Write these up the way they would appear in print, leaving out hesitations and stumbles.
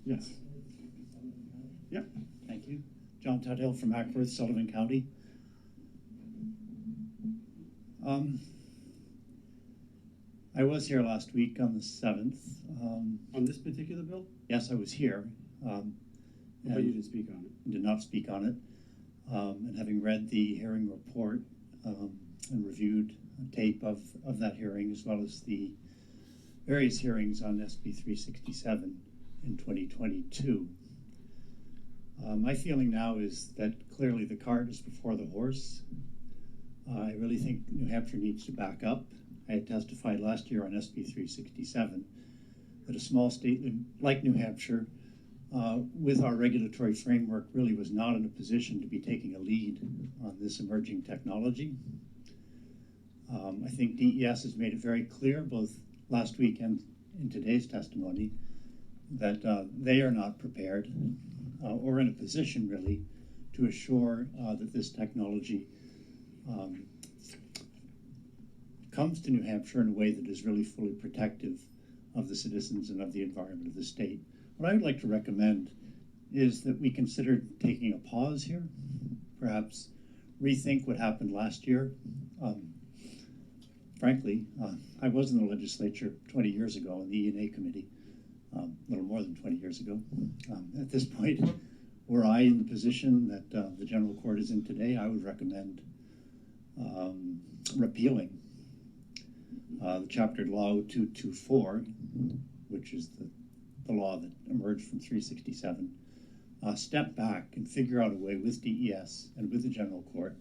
Yes. Yep. Thank you. John Tuthill from Hackworth, Sullivan County. I was here last week on the 7th. On this particular bill? Yes, I was here. But you didn't speak on it. Did not speak on it. And having read the hearing report and reviewed a tape of that hearing, as well as the various hearings on SB267 in 2022, my feeling now is that clearly the cart is before the horse. I really think New Hampshire needs to back up. I had testified last year on SB267 that a small state like New Hampshire, with our regulatory framework, really was not in a position to be taking a lead on this emerging technology. I think DES has made it very clear, both last week and in today's testimony, that they are not prepared or in a position really to assure that this technology comes to New Hampshire in a way that is really fully protective of the citizens and of the environment of the state. What I would like to recommend is that we consider taking a pause here, perhaps rethink what happened last year. Frankly, I was in the legislature 20 years ago in the E&A committee, a little more than 20 years ago. At this point, were I in the position that the General Court is in today, I would recommend repealing the Chapter Law 224, which is the law that emerged from 367, step back and figure out a way with DES and with the General Court,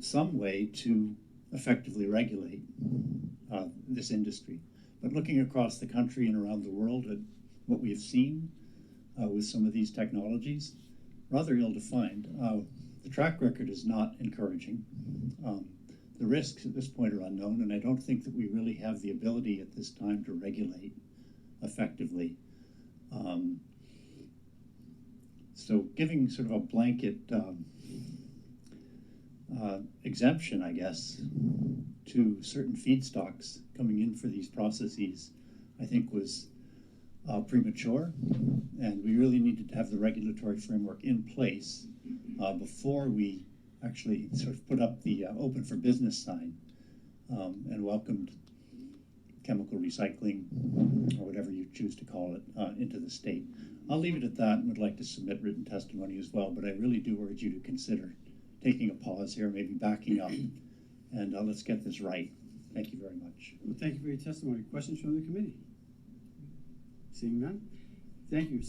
some way to effectively regulate this industry. But looking across the country and around the world at what we have seen with some of these technologies, rather ill-defined. The track record is not encouraging. The risks at this point are unknown, and I don't think that we really have the ability at this time to regulate effectively. So giving sort of a blanket exemption, I guess, to certain feedstocks coming in for these processes, I think was premature, and we really needed to have the regulatory framework in place before we actually sort of put up the open for business sign and welcomed chemical recycling, or whatever you choose to call it, into the state. I'll leave it at that and would like to submit written testimony as well, but I really do urge you to consider taking a pause here, maybe backing up, and let's get this right. Thank you very much. Well, thank you for your testimony. Questions from the committee? Seeing none? Thank you.